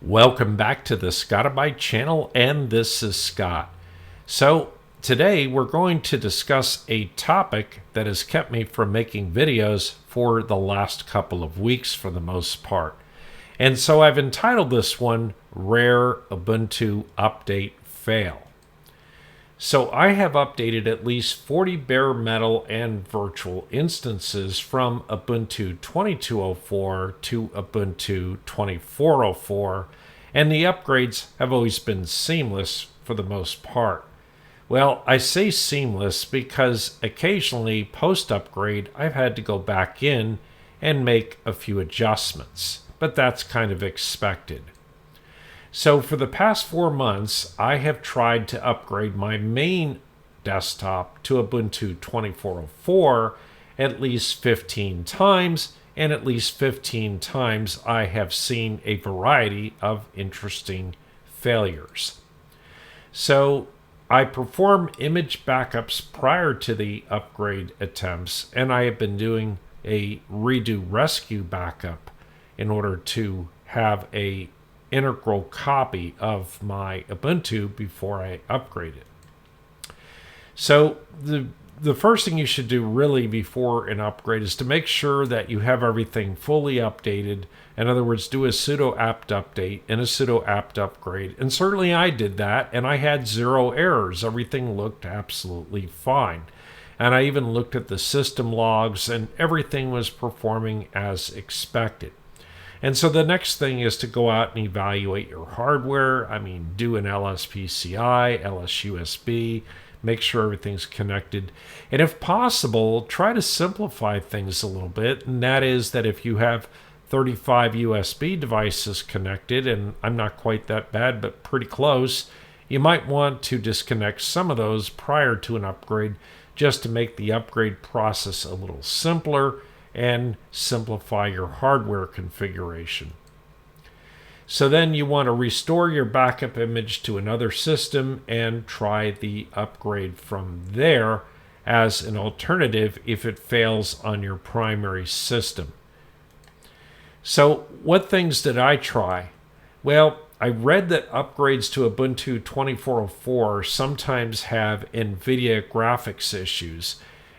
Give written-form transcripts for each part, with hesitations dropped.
Welcome back to the Scotti-BYTE channel, and this is Scott. So today we're going to discuss a topic that has kept me from making videos for the last couple of weeks for the most part. And so I've entitled this one, Rare Ubuntu Update Fail. So I have updated at least 40 bare metal and virtual instances from Ubuntu 22.04 to Ubuntu 24.04, and the upgrades have always been seamless for the most part. Well, I say seamless because occasionally post-upgrade I've had to go back in and make a few adjustments, but that's kind of expected. So for the past 4 months, I have tried to upgrade my main desktop to Ubuntu 24.04 at least 15 times, and at least 15 times I have seen a variety of interesting failures. So I perform image backups prior to the upgrade attempts, and I have been doing a redo rescue backup in order to have a integral copy of my Ubuntu before I upgrade it. So the first thing you should do really before an upgrade is to make sure that you have everything fully updated. In other words, do a sudo apt update and a sudo apt upgrade. And certainly I did that, and I had 0 errors. Everything looked absolutely fine. And I even looked at the system logs, and everything was performing as expected. And so the next thing is to go out and evaluate your hardware. Do an LSPCI, LSUSB, make sure everything's connected. And if possible, try to simplify things a little bit. And that is that if you have 35 USB devices connected, and I'm not quite that bad, but pretty close, you might want to disconnect some of those prior to an upgrade just to make the upgrade process a little simpler and simplify your hardware configuration. So then you want to restore your backup image to another system and try the upgrade from there as an alternative if it fails on your primary system. So what things did I try? Well, I read that upgrades to Ubuntu 24.04 sometimes have NVIDIA graphics issues.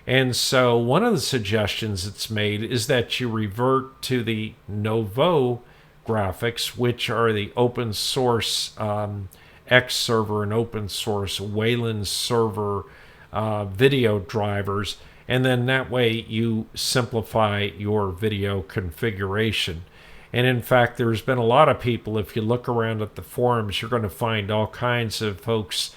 And so one of the suggestions it's made is that you revert to the Novo graphics, which are the open source X server and open source Wayland server video drivers. And then that way you simplify your video configuration. And in fact, there's been a lot of people, if you look around at the forums, you're going to find all kinds of folks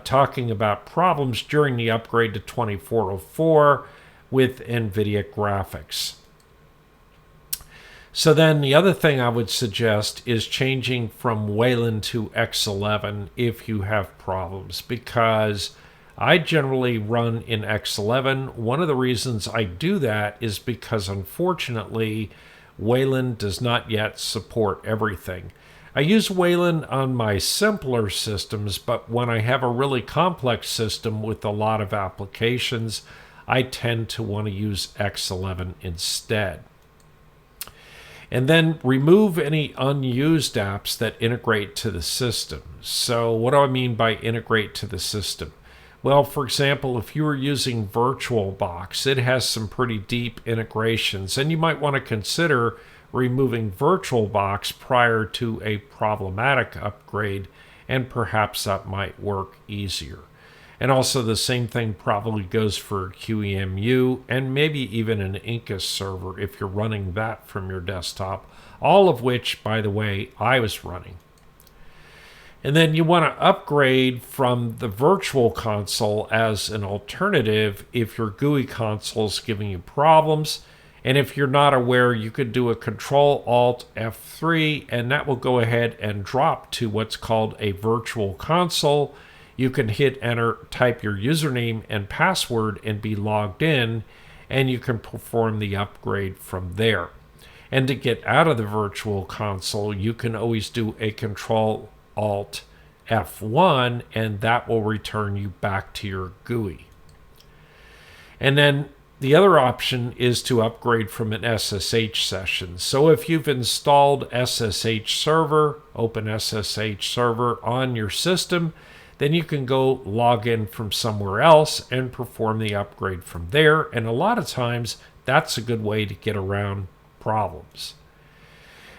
talking about problems during the upgrade to 24.04 with NVIDIA graphics. So then the other thing I would suggest is changing from Wayland to X11 if you have problems, because I generally run in X11. One of the reasons I do that is because unfortunately Wayland does not yet support everything. I use Wayland on my simpler systems, but when I have a really complex system with a lot of applications, I tend to want to use X11 instead. And then remove any unused apps that integrate to the system. So what do I mean by integrate to the system? Well, for example, if you were using VirtualBox, it has some pretty deep integrations, and you might want to consider removing VirtualBox prior to a problematic upgrade, and perhaps that might work easier. And also the same thing probably goes for QEMU and maybe even an Incus server if you're running that from your desktop, all of which, by the way, I was running. And then you want to upgrade from the virtual console as an alternative if your GUI console is giving you problems. And if you're not aware, you could do a Control-Alt-F3, and that will go ahead and drop to what's called a virtual console. You can hit enter, type your username and password, and be logged in, and you can perform the upgrade from there. And to get out of the virtual console, you can always do a Control-Alt-F1, and that will return you back to your GUI. And then The other option is to upgrade from an SSH session. So if you've installed SSH server, Open SSH server on your system, then you can go log in from somewhere else and perform the upgrade from there. And a lot of times that's a good way to get around problems.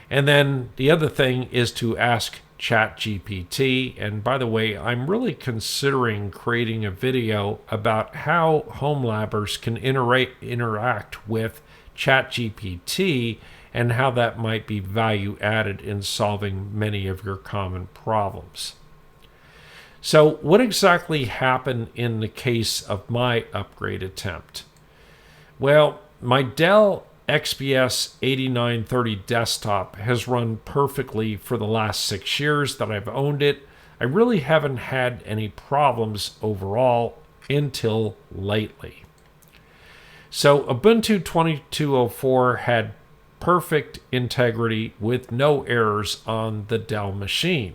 And then the other thing is to ask ChatGPT. And by the way, I'm really considering creating a video about how home labbers can interact with ChatGPT and how that might be value added in solving many of your common problems. So what exactly happened in the case of my upgrade attempt? Well, my Dell XPS 8930 desktop has run perfectly for the last 6 years that I've owned it. I really haven't had any problems overall until lately. So Ubuntu 22.04 had perfect integrity with no errors on the Dell machine.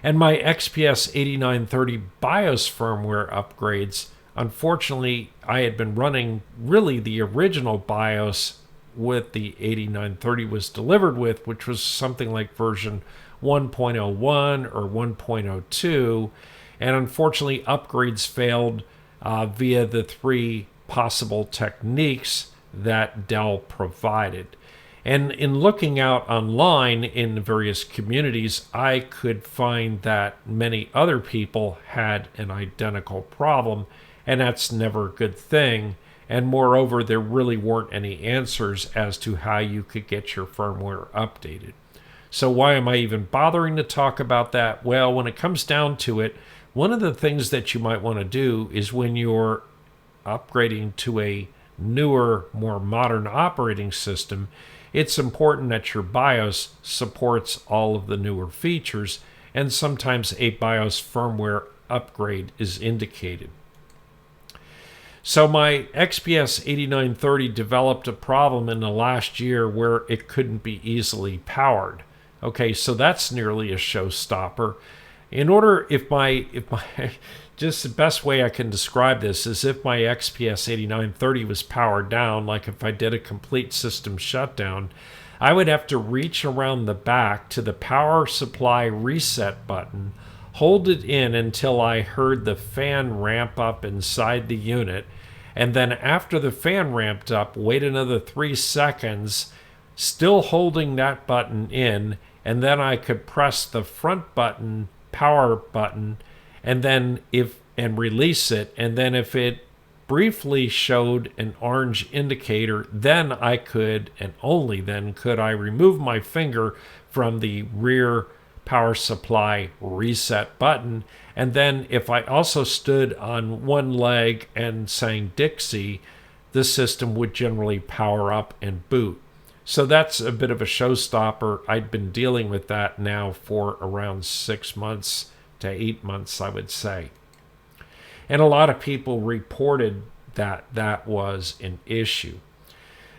And my XPS 8930 BIOS firmware upgrades, unfortunately, I had been running really the original BIOS with the 8930 was delivered with, which was something like version 1.01 or 1.02. And unfortunately, upgrades failed via the 3 possible techniques that Dell provided. And in looking out online in the various communities, I could find that many other people had an identical problem, and that's never a good thing. And moreover, there really weren't any answers as to how you could get your firmware updated. So why am I even bothering to talk about that? Well, when it comes down to it, one of the things that you might want to do is when you're upgrading to a newer, more modern operating system, it's important that your BIOS supports all of the newer features, and sometimes a BIOS firmware upgrade is indicated. So my XPS 8930 developed a problem in the last year where it couldn't be easily powered. Okay, so that's nearly a showstopper. Just the best way I can describe this is if my XPS 8930 was powered down, like if I did a complete system shutdown, I would have to reach around the back to the power supply reset button, hold it in until I heard the fan ramp up inside the unit, and then after the fan ramped up, wait another 3 seconds, still holding that button in, and then I could press the front button, power button, and then release it, and then if it briefly showed an orange indicator, then I could, and only then could I remove my finger from the rear power supply reset button. And then if I also stood on one leg and sang Dixie, the system would generally power up and boot. So that's a bit of a showstopper. I'd been dealing with that now for around 6 months to 8 months, I would say. And a lot of people reported that that was an issue.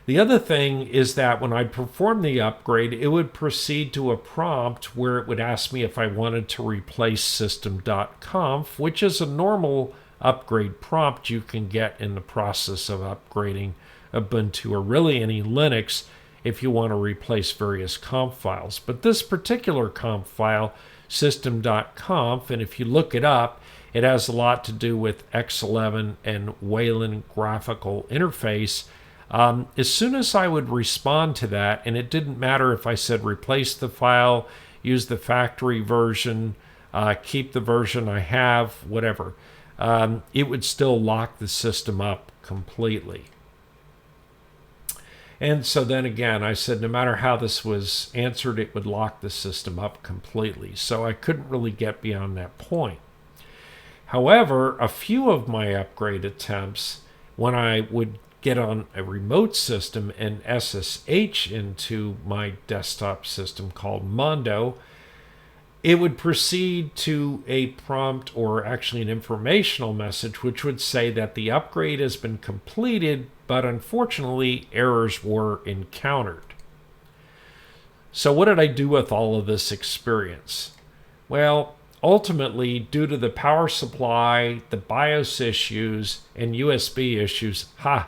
The other thing is that when I performed the upgrade, it would proceed to a prompt where it would ask me if I wanted to replace system.conf, which is a normal upgrade prompt you can get in the process of upgrading Ubuntu or really any Linux if you want to replace various conf files. But this particular conf file, system.conf, and if you look it up, it has a lot to do with X11 and Wayland graphical interface. As soon as I would respond to that, and it didn't matter if I said replace the file, use the factory version, keep the version I have, whatever, it would still lock the system up completely. And so then again, I said no matter how this was answered, it would lock the system up completely. So I couldn't really get beyond that point. However, a few of my upgrade attempts, when I would get on a remote system and SSH into my desktop system called Mondo, it would proceed to a prompt, or actually an informational message, which would say that the upgrade has been completed, but unfortunately errors were encountered. So what did I do with all of this experience? Well, ultimately, due to the power supply, the BIOS issues, and USB issues, I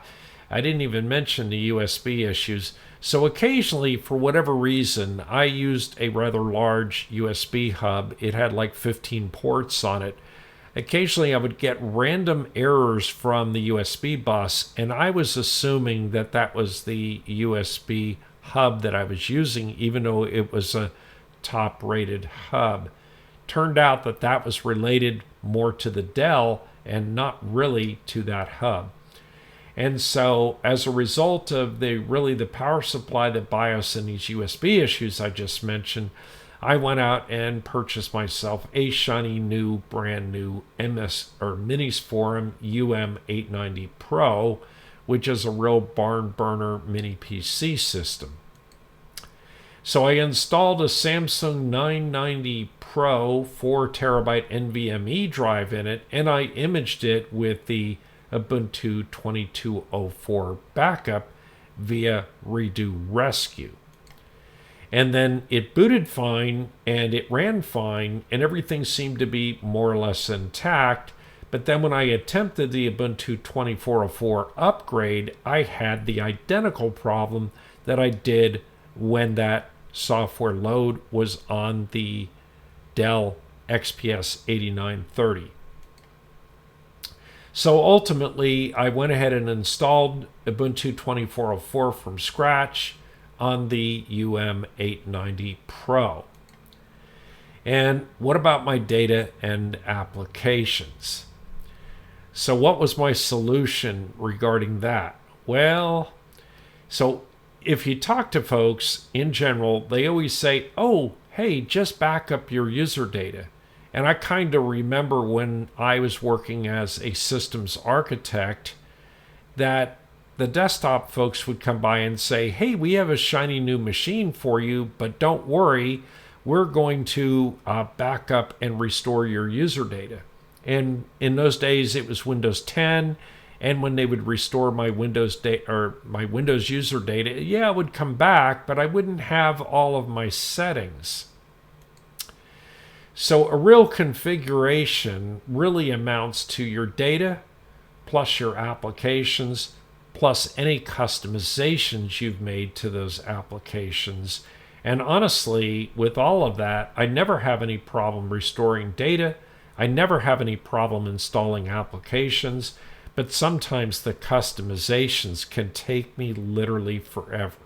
didn't even mention the USB issues. So occasionally, for whatever reason, I used a rather large USB hub. It had like 15 ports on it. Occasionally, I would get random errors from the USB bus, and I was assuming that that was the USB hub that I was using, even though it was a top-rated hub. Turned out that that was related more to the Dell and not really to that hub. And so as a result of the power supply, the BIOS, and these USB issues I just mentioned, I went out and purchased myself a shiny new, brand new Minisforum UM890 Pro, which is a real barn burner mini PC system. So I installed a Samsung 990 Pro 4 terabyte NVMe drive in it, and I imaged it with the Ubuntu 22.04 backup via Redo Rescue. And then it booted fine, and it ran fine, and everything seemed to be more or less intact. But then when I attempted the Ubuntu 24.04 upgrade, I had the identical problem that I did when that software load was on the Dell XPS 8930. So ultimately, I went ahead and installed Ubuntu 24.04 from scratch on the UM890 Pro. And what about my data and applications? So what was my solution regarding that? Well, so if you talk to folks in general, they always say, oh, hey, just back up your user data. And I kind of remember when I was working as a systems architect that the desktop folks would come by and say, hey, we have a shiny new machine for you, but don't worry, we're going to back up and restore your user data. And in those days, it was Windows 10. And when they would restore my Windows data or my Windows user data, yeah, it would come back, but I wouldn't have all of my settings. So a real configuration really amounts to your data plus your applications plus any customizations you've made to those applications. And honestly, with all of that, I never have any problem restoring data. I never have any problem installing applications, but sometimes the customizations can take me literally forever.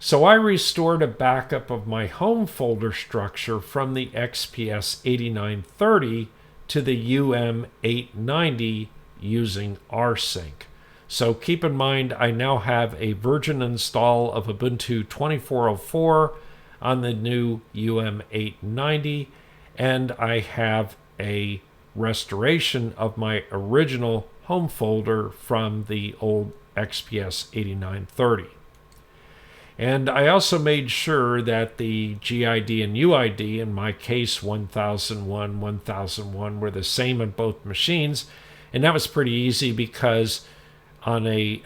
So I restored a backup of my home folder structure from the XPS 8930 to the UM890 using rsync. So keep in mind, I now have a version install of Ubuntu 24.04 on the new UM890, and I have a restoration of my original home folder from the old XPS 8930. And I also made sure that the GID and UID, in my case 1001, 1001, were the same on both machines. And that was pretty easy because on a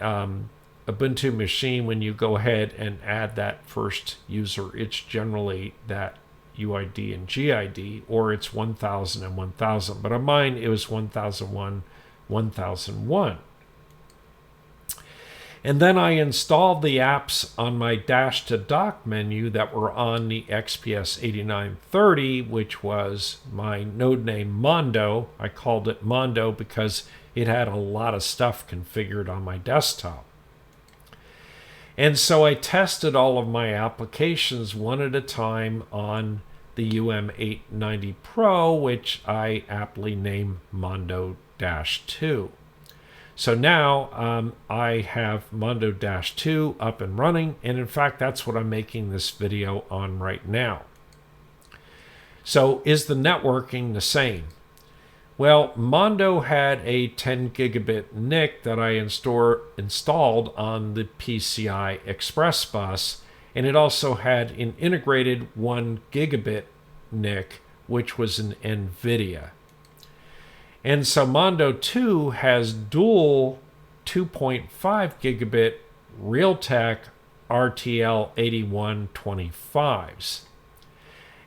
Ubuntu machine, when you go ahead and add that first user, it's generally that UID and GID, or it's 1000 and 1000. But on mine, it was 1001, 1001. And then I installed the apps on my Dash to Dock menu that were on the XPS 8930, which was my node name Mondo. I called it Mondo because it had a lot of stuff configured on my desktop. And so I tested all of my applications one at a time on the UM890 Pro, which I aptly named Mondo-2. So now I have Mondo-2 up and running, and in fact, that's what I'm making this video on right now. So is the networking the same? Well, Mondo had a 10 gigabit NIC that I installed on the PCI Express bus, and it also had an integrated 1 gigabit NIC, which was an NVIDIA. And so Mondo 2 has dual 2.5 gigabit Realtek RTL 8125s.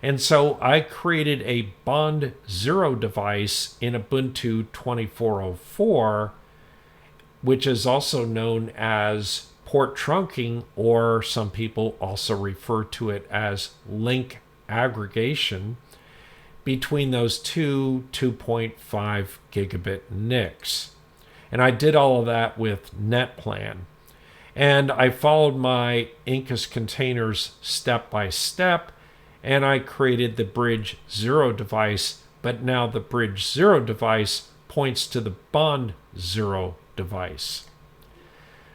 And so I created a Bond 0 device in Ubuntu 2404, which is also known as port trunking, or some people also refer to it as link aggregation, between those two 2.5 gigabit NICs. And I did all of that with NetPlan. And I followed my Incus containers step by step, and I created the Bridge 0 device, but now the Bridge 0 device points to the Bond 0 device.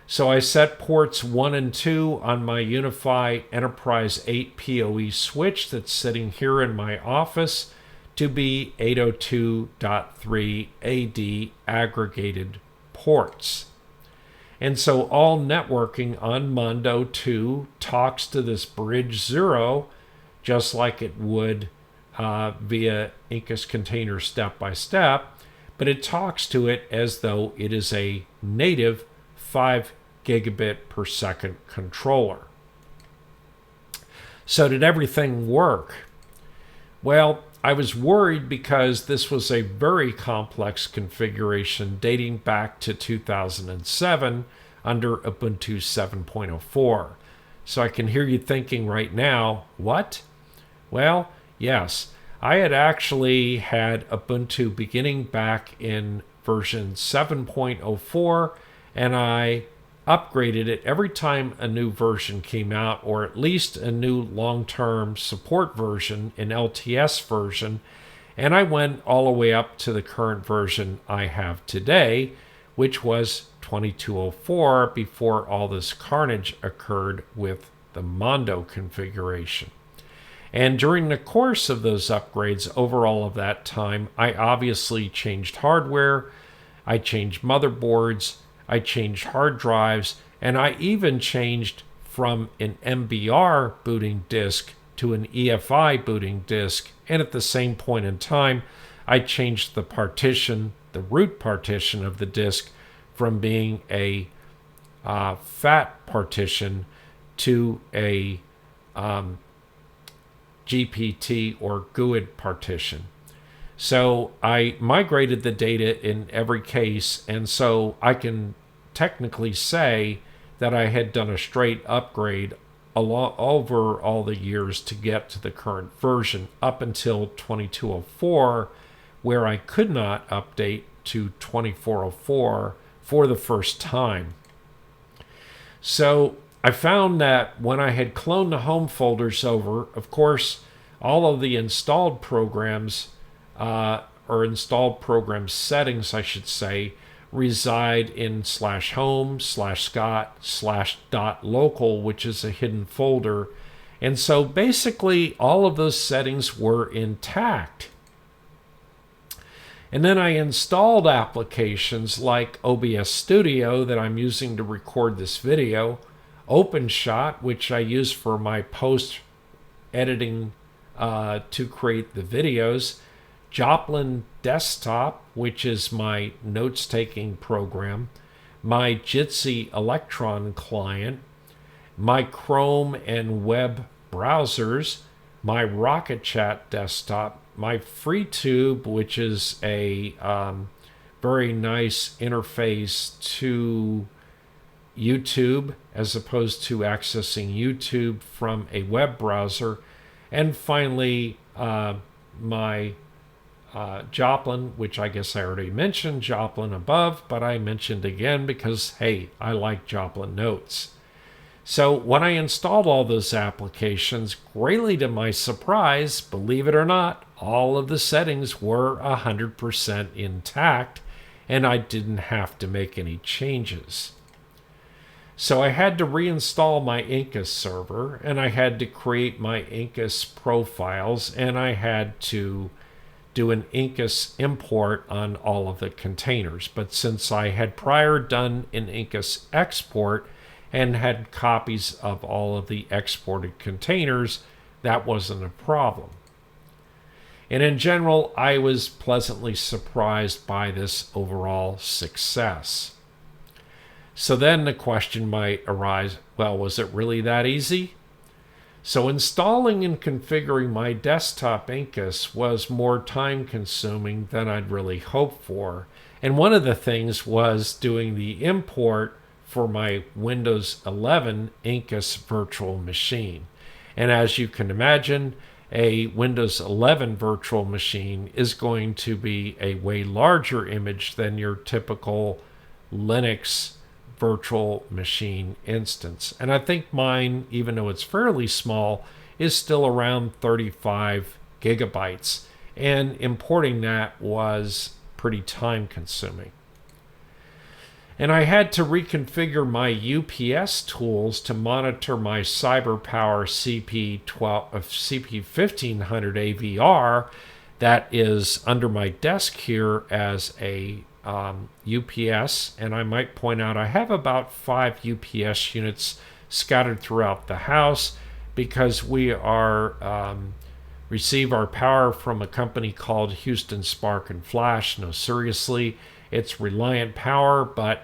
So I set ports 1 and 2 on my UniFi Enterprise 8 PoE switch that's sitting here in my office to be 802.3 AD aggregated ports. And so all networking on Mondo 2 talks to this Bridge 0 just like it would via Incus container step by step, but it talks to it as though it is a native 5 gigabit per second controller. So did everything work? Well, I was worried because this was a very complex configuration dating back to 2007 under Ubuntu 7.04. So I can hear you thinking right now, what? Well, yes, I had actually had Ubuntu beginning back in version 7.04, and I upgraded it every time a new version came out, or at least a new long-term support version, an LTS version, and I went all the way up to the current version I have today, which was 2204, before all this carnage occurred with the Mondo configuration. And during the course of those upgrades, over all of that time, I obviously changed hardware, I changed motherboards, I changed hard drives, and I even changed from an MBR booting disk to an EFI booting disk. And at the same point in time, I changed the partition, the root partition of the disk, from being a FAT partition to a GPT or GUID partition. So I migrated the data in every case, and so I can technically say that I had done a straight upgrade over all the years to get to the current version up until 2204, where I could not update to 2404 for the first time. So I found that when I had cloned the home folders over, of course, all of the installed programs, or installed program settings, I should say, reside in /home/scott/.local, which is a hidden folder. And so basically all of those settings were intact. And then I installed applications like OBS Studio that I'm using to record this video, OpenShot, which I use for my post editing to create the videos, Joplin Desktop, which is my notes-taking program, my Jitsi Electron client, my Chrome and web browsers, my Rocket Chat desktop, my FreeTube, which is a very nice interface to YouTube as opposed to accessing YouTube from a web browser, and finally my Joplin, which I guess I already mentioned Joplin above, but I mentioned again because, hey, I like Joplin Notes. So when I installed all those applications, greatly to my surprise, believe it or not, all of the settings were 100% intact, and I didn't have to make any changes. So I had to reinstall my Incus server, and I had to create my Incus profiles, and I had to do an Incus import on all of the containers. But since I had prior done an Incus export and had copies of all of the exported containers, that wasn't a problem. And in general, I was pleasantly surprised by this overall success. So then the question might arise, well, was it really that easy? So installing and configuring my desktop Incus was more time consuming than I'd really hoped for. And one of the things was doing the import for my Windows 11 Incus virtual machine. And as you can imagine, a Windows 11 virtual machine is going to be a way larger image than your typical Linux virtual machine instance. And I think mine, even though it's fairly small, is still around 35 gigabytes. And importing that was pretty time consuming. And I had to reconfigure my UPS tools to monitor my CyberPower CP1500 AVR that is under my desk here as a UPS. And I might point out I have about 5 UPS units scattered throughout the house because we are receive our power from a company called Houston Spark and Flash. No, seriously, it's Reliant Power, but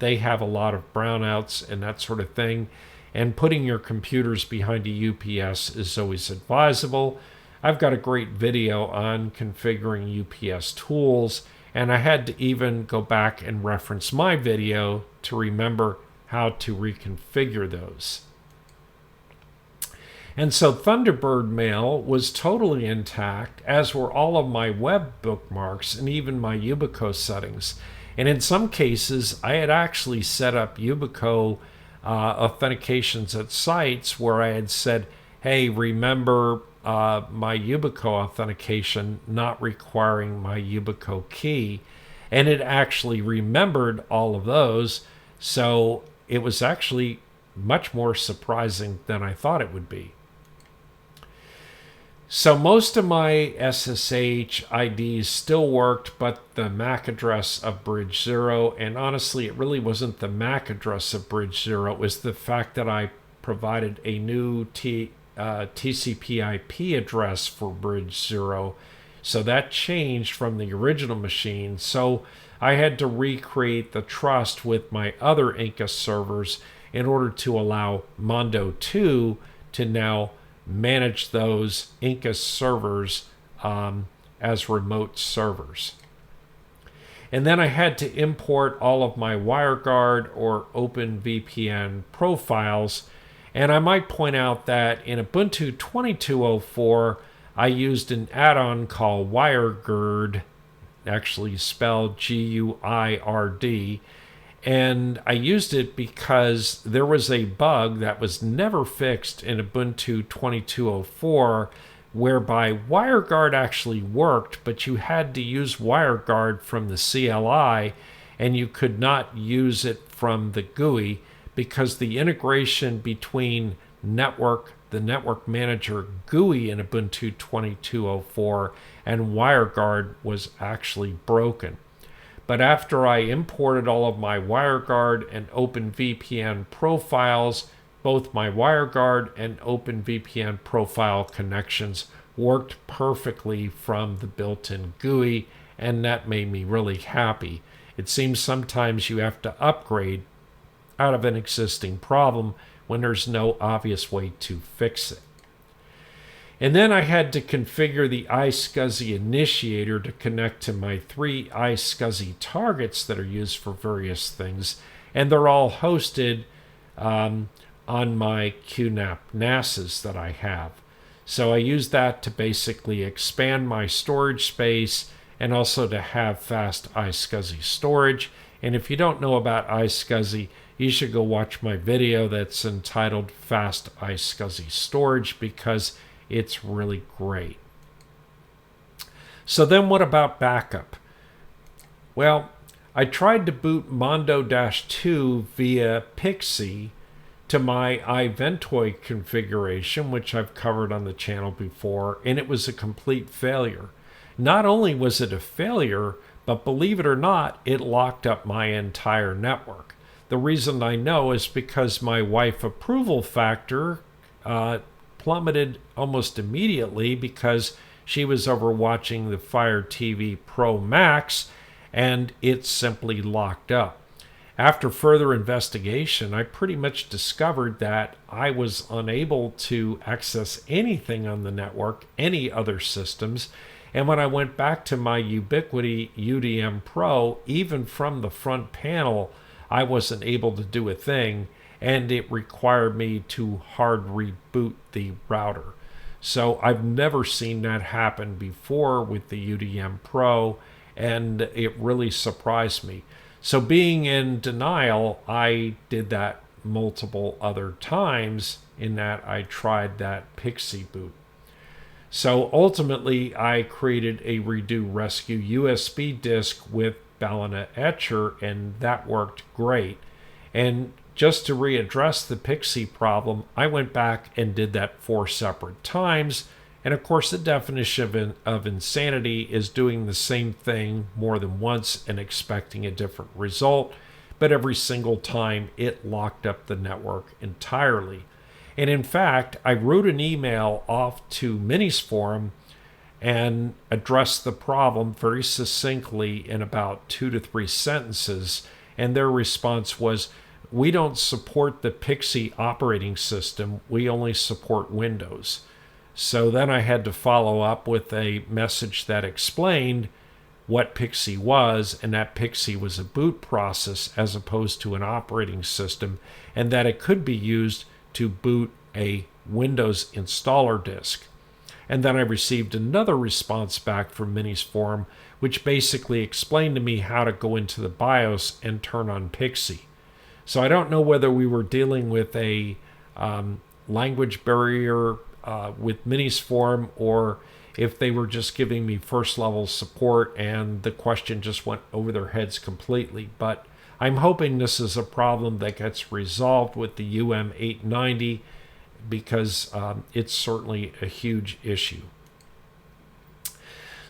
they have a lot of brownouts and that sort of thing. And putting your computers behind a UPS is always advisable. I've got a great video on configuring UPS tools, and I had to even go back and reference my video to remember how to reconfigure those. And so Thunderbird Mail was totally intact, as were all of my web bookmarks and even my Yubico settings. And in some cases, I had actually set up Yubico authentications at sites where I had said, hey, remember my Yubico authentication not requiring my Yubico key. And it actually remembered all of those. So it was actually much more surprising than I thought it would be. So most of my SSH IDs still worked, but the MAC address of Bridge 0, and honestly, it really wasn't the MAC address of Bridge 0, it was the fact that I provided a new TCP/IP address for Bridge 0. So that changed from the original machine. So I had to recreate the trust with my other Incus servers in order to allow Mondo 2 to now manage those Incus servers as remote servers. And then I had to import all of my WireGuard or OpenVPN profiles. And I might point out that in Ubuntu 2204, I used an add-on called WireGuard, actually spelled G-U-I-R-D. And I used it because there was a bug that was never fixed in Ubuntu 2204 whereby WireGuard actually worked, but you had to use WireGuard from the CLI and you could not use it from the GUI because the integration between the network manager GUI in Ubuntu 2204 and WireGuard was actually broken. But after I imported all of my WireGuard and OpenVPN profiles, both my WireGuard and OpenVPN profile connections worked perfectly from the built-in GUI, and that made me really happy. It seems sometimes you have to upgrade out of an existing problem when there's no obvious way to fix it. And then I had to configure the iSCSI initiator to connect to my 3 iSCSI targets that are used for various things. And they're all hosted on my QNAP NASs that I have. So I use that to basically expand my storage space and also to have fast iSCSI storage. And if you don't know about iSCSI, you should go watch my video that's entitled Fast iSCSI Storage because it's really great. So then what about backup? Well, I tried to boot Mondo-2 via Pixie to my iVentoy configuration, which I've covered on the channel before, and it was a complete failure. Not only was it a failure, but believe it or not, it locked up my entire network. The reason I know is because my Wi-Fi approval factor plummeted almost immediately because she was over watching the Fire TV Pro Max and it simply locked up. After further investigation, I pretty much discovered that I was unable to access anything on the network, any other systems. And when I went back to my Ubiquiti UDM Pro, even from the front panel, I wasn't able to do a thing, and it required me to hard reboot the router. So I've never seen that happen before with the UDM Pro, and it really surprised me. So being in denial, I did that multiple other times in that I tried that Pixie boot. So ultimately, I created a redo rescue USB disk with Balena Etcher, and that worked great. And just to readdress the Pixie problem, I went back and did that 4 separate times. And of course, the definition of insanity is doing the same thing more than once and expecting a different result. But every single time, it locked up the network entirely. And in fact, I wrote an email off to Minisforum and addressed the problem very succinctly in about 2 to 3 sentences. And their response was, "We don't support the Pixie operating system. We only support Windows." So then I had to follow up with a message that explained what Pixie was, and that Pixie was a boot process as opposed to an operating system, and that it could be used to boot a Windows installer disk. And then I received another response back from Minisforum, which basically explained to me how to go into the BIOS and turn on Pixie. So I don't know whether we were dealing with a language barrier with Minisforum, or if they were just giving me first level support and the question just went over their heads completely. But I'm hoping this is a problem that gets resolved with the UM890, because it's certainly a huge issue.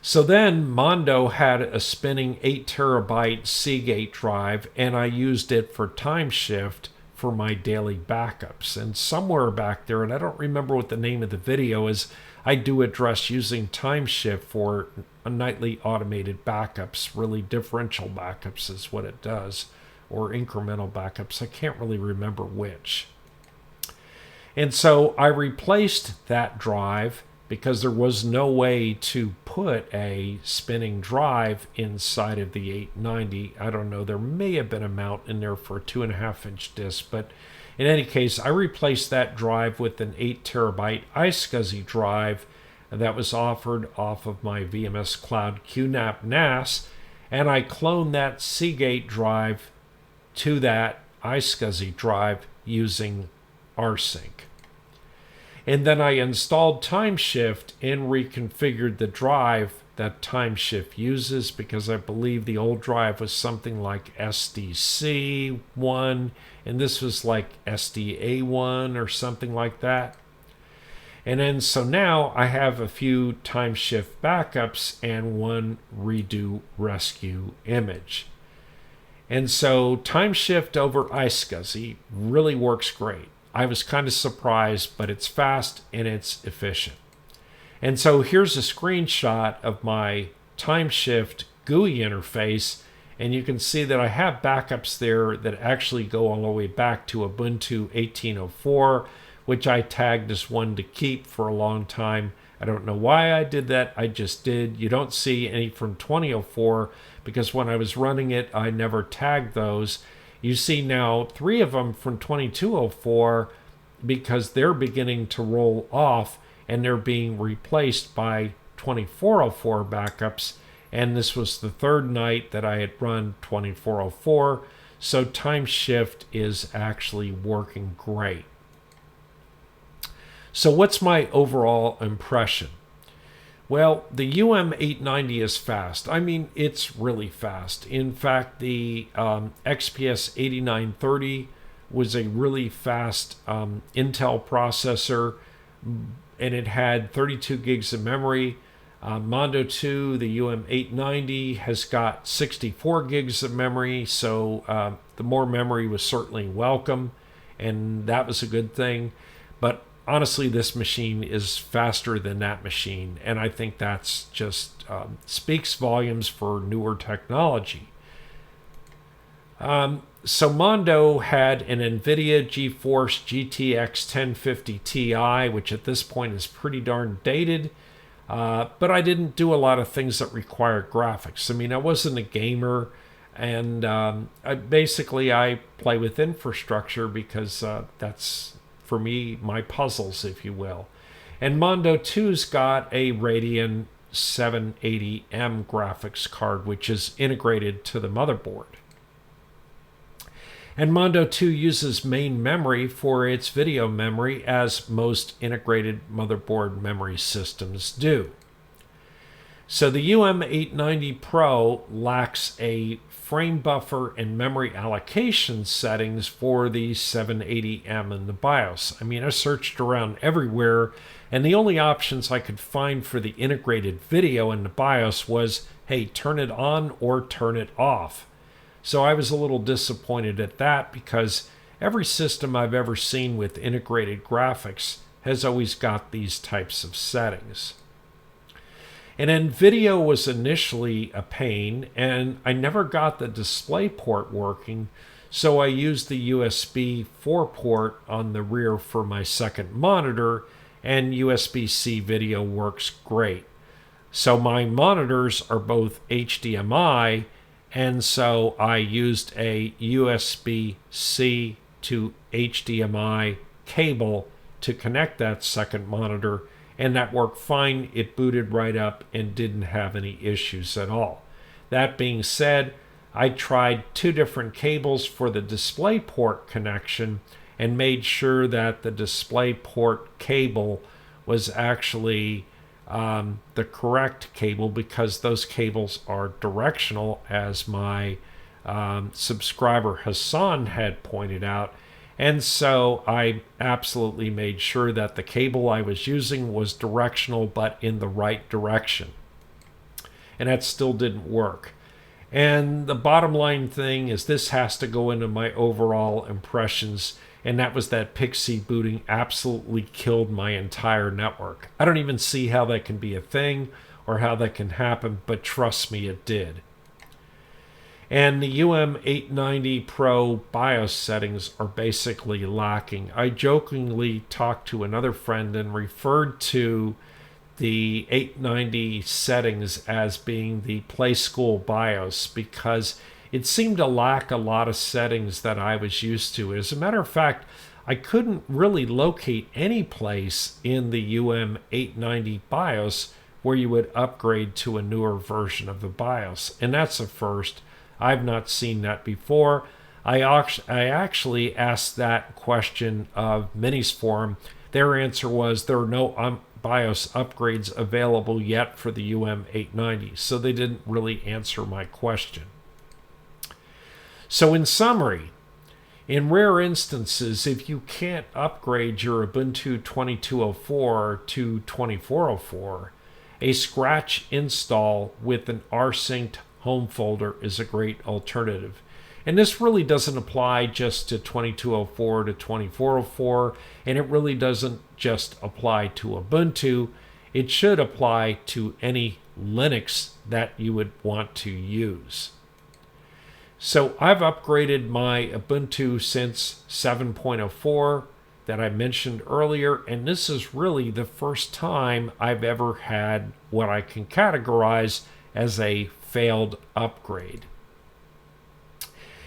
So then Mondo had a spinning 8 terabyte Seagate drive, and I used it for time shift for my daily backups. And somewhere back there, and I don't remember what the name of the video is, I do address using time shift for nightly automated backups. Really, differential backups is what it does, or incremental backups. I can't really remember which. And so I replaced that drive because there was no way to put a spinning drive inside of the 890. I don't know, there may have been a mount in there for a 2.5-inch disc, but in any case, I replaced that drive with an 8 terabyte iSCSI drive that was offered off of my VMS Cloud QNAP NAS, and I cloned that Seagate drive to that iSCSI drive using rsync. And then I installed TimeShift and reconfigured the drive that TimeShift uses, because I believe the old drive was something like SDC1, and this was like SDA1 or something like that. And then so now I have a few TimeShift backups and one redo rescue image. And so TimeShift over iSCSI really works great. I was kind of surprised, but it's fast and it's efficient. And so here's a screenshot of my TimeShift GUI interface, and you can see that I have backups there that actually go all the way back to Ubuntu 18.04, which I tagged as one to keep for a long time. I don't know why I did that, I just did. You don't see any from 2004 because when I was running it, I never tagged those. You see now 3 of them from 2204 because they're beginning to roll off and they're being replaced by 2404 backups. And this was the 3rd night that I had run 2404. So TimeShift is actually working great. So what's my overall impression? Well, the UM890 is fast. I mean, it's really fast. In fact, the XPS 8930 was a really fast Intel processor, and it had 32 gigs of memory. Mondo 2, the UM890, has got 64 gigs of memory, so the more memory was certainly welcome, and that was a good thing. But honestly, this machine is faster than that machine, and I think that's just speaks volumes for newer technology. So Mondo had an NVIDIA GeForce GTX 1050 Ti, which at this point is pretty darn dated. But I didn't do a lot of things that required graphics. I mean, I wasn't a gamer, and I play with infrastructure because that's, for me, my puzzles, if you will. And Mondo 2's got a Radeon 780M graphics card, which is integrated to the motherboard. And Mondo 2 uses main memory for its video memory, as most integrated motherboard memory systems do. So the UM890 Pro lacks a frame buffer and memory allocation settings for the 780M in the BIOS. I mean, I searched around everywhere, and the only options I could find for the integrated video in the BIOS was, hey, turn it on or turn it off. So I was a little disappointed at that, because every system I've ever seen with integrated graphics has always got these types of settings. And then video was initially a pain, and I never got the display port working, so I used the USB 4 port on the rear for my second monitor, and USB-C video works great. So my monitors are both HDMI, and so I used a USB-C to HDMI cable to connect that second monitor, and that worked fine. It booted right up and didn't have any issues at all. That being said, I tried 2 different cables for the DisplayPort connection and made sure that the DisplayPort cable was actually the correct cable, because those cables are directional, as my subscriber Hassan had pointed out. And so I absolutely made sure that the cable I was using was directional, but in the right direction. And that still didn't work. And the bottom line thing is, this has to go into my overall impressions, and that was that Pixie booting absolutely killed my entire network. I don't even see how that can be a thing or how that can happen, but trust me, it did. And the UM890 Pro BIOS settings are basically lacking. I jokingly talked to another friend and referred to the 890 settings as being the Play School BIOS, because it seemed to lack a lot of settings that I was used to. As a matter of fact, I couldn't really locate any place in the UM890 BIOS where you would upgrade to a newer version of the BIOS. And that's a first. I've not seen that before. I actually asked that question of Minisforum. Their answer was there are no BIOS upgrades available yet for the UM890, so they didn't really answer my question. So in summary, in rare instances, if you can't upgrade your Ubuntu 2204 to 2404, a scratch install with an rsynced home folder is a great alternative. And this really doesn't apply just to 2204 to 2404, and it really doesn't just apply to Ubuntu. It should apply to any Linux that you would want to use. So I've upgraded my Ubuntu since 7.04 that I mentioned earlier, and this is really the first time I've ever had what I can categorize as a failed upgrade.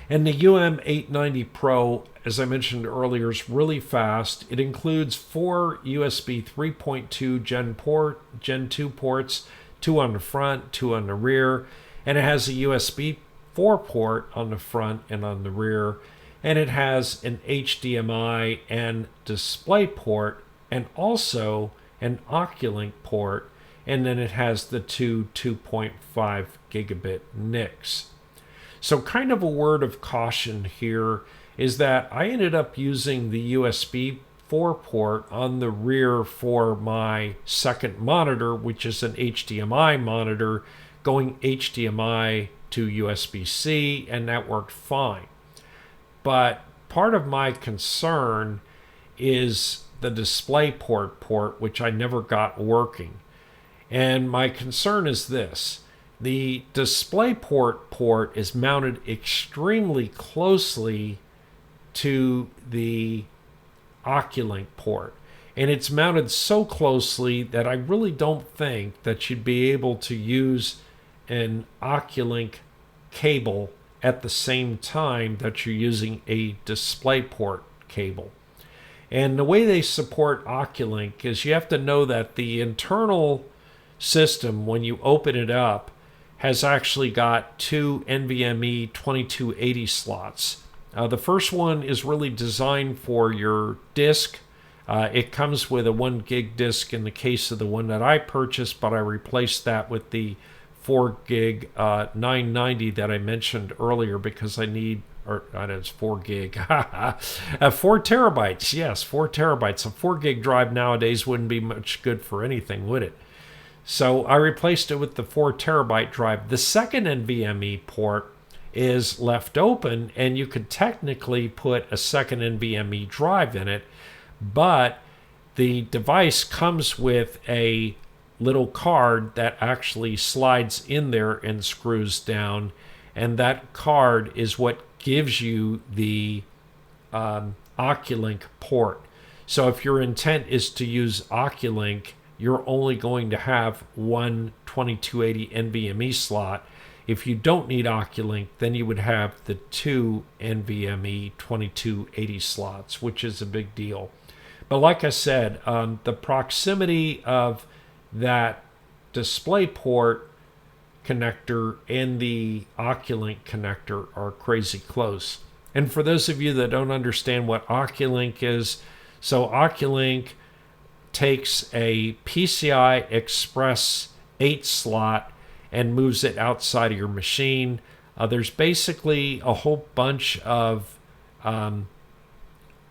And the UM890 Pro, as I mentioned earlier, is really fast. It includes 4 USB 3.2 Gen 2 ports, 2 on the front, 2 on the rear, and it has a USB 4 port on the front and on the rear, and it has an HDMI and display port, and also an Oculink port, and then it has the 2.5 gigabit NICs. So kind of a word of caution here is that I ended up using the USB 4 port on the rear for my second monitor, which is an HDMI monitor, going HDMI to USB-C, and that worked fine. But part of my concern is the DisplayPort port, which I never got working. And my concern is this: The DisplayPort port is mounted extremely closely to the Oculink port. And it's mounted so closely that I really don't think that you'd be able to use an Oculink cable at the same time that you're using a DisplayPort cable. And the way they support Oculink is you have to know that the internal system, when you open it up, has actually got two NVMe 2280 slots. The first one is really designed for your disk. It comes with a 1 gig disk in the case of the one that I purchased, but I replaced that with the 4 gig 990 that I mentioned earlier because I need, or it's 4 gig, 4 terabytes. Yes, 4 terabytes. A 4 gig drive nowadays wouldn't be much good for anything, would it? So I replaced it with the 4 terabyte drive. The second NVMe port is left open, and you could technically put a second NVMe drive in it, but the device comes with a little card that actually slides in there and screws down, and that card is what gives you the Oculink port. So if your intent is to use Oculink, you're only going to have one 2280 NVMe slot. If you don't need Oculink, then you would have the two NVMe 2280 slots, which is a big deal. But like I said, the proximity of that DisplayPort connector and the Oculink connector are crazy close. And for those of you that don't understand what Oculink is, so Oculink takes a PCI Express 8 slot and moves it outside of your machine. There's basically a whole bunch of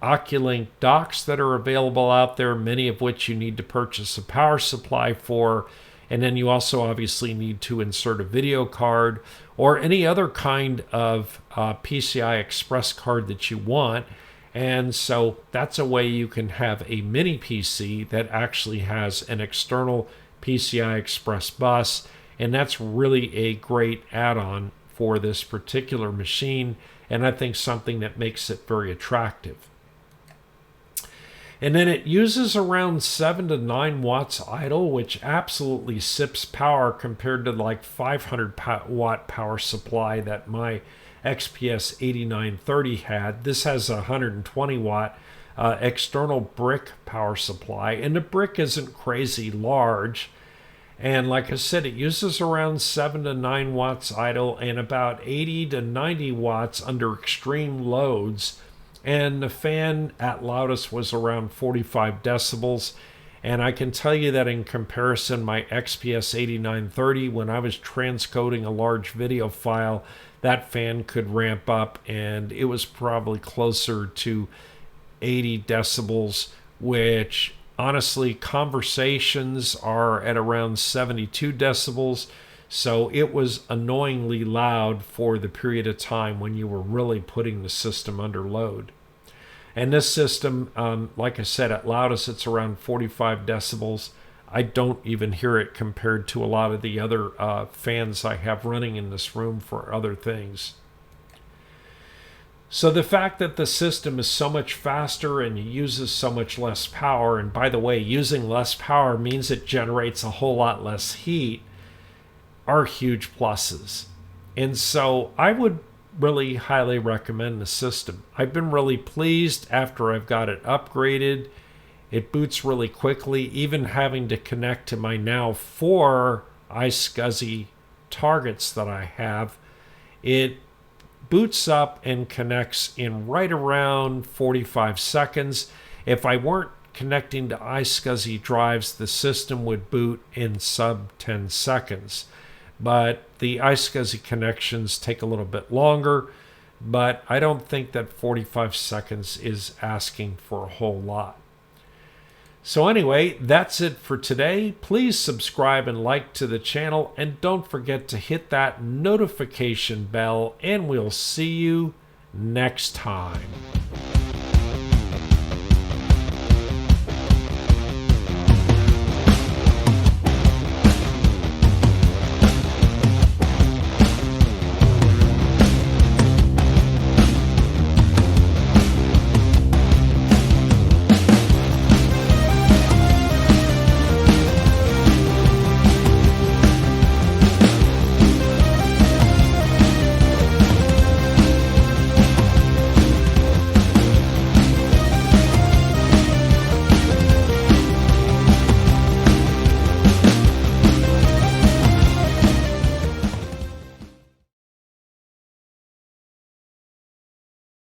Oculink docks that are available out there, many of which you need to purchase a power supply for. And then you also obviously need to insert a video card or any other kind of PCI Express card that you want. And so that's a way you can have a mini PC that actually has an external PCI Express bus. And that's really a great add-on for this particular machine, and I think something that makes it very attractive. And then it uses around 7 to 9 watts idle, which absolutely sips power compared to like 500 watt power supply that my XPS 8930 had. This has a 120 watt external brick power supply, and the brick isn't crazy large. And like I said, it uses around 7 to 9 watts idle and about 80 to 90 watts under extreme loads. And the fan at loudest was around 45 decibels. And I can tell you that in comparison, my XPS 8930, when I was transcoding a large video file, that fan could ramp up, and it was probably closer to 80 decibels, which honestly, conversations are at around 72 decibels. So it was annoyingly loud for the period of time when you were really putting the system under load. And this system, like I said, at loudest, it's around 45 decibels. I don't even hear it compared to a lot of the other fans I have running in this room for other things. So the fact that the system is so much faster and uses so much less power, and by the way, using less power means it generates a whole lot less heat, are huge pluses. And so I would really highly recommend the system. I've been really pleased after I've got it upgraded. It boots really quickly, even having to connect to my now 4 iSCSI targets that I have. It boots up and connects in right around 45 seconds. If I weren't connecting to iSCSI drives, the system would boot in sub 10 seconds. But the iSCSI connections take a little bit longer, but I don't think that 45 seconds is asking for a whole lot. So anyway, that's it for today. Please subscribe and like to the channel, and don't forget to hit that notification bell, and we'll see you next time.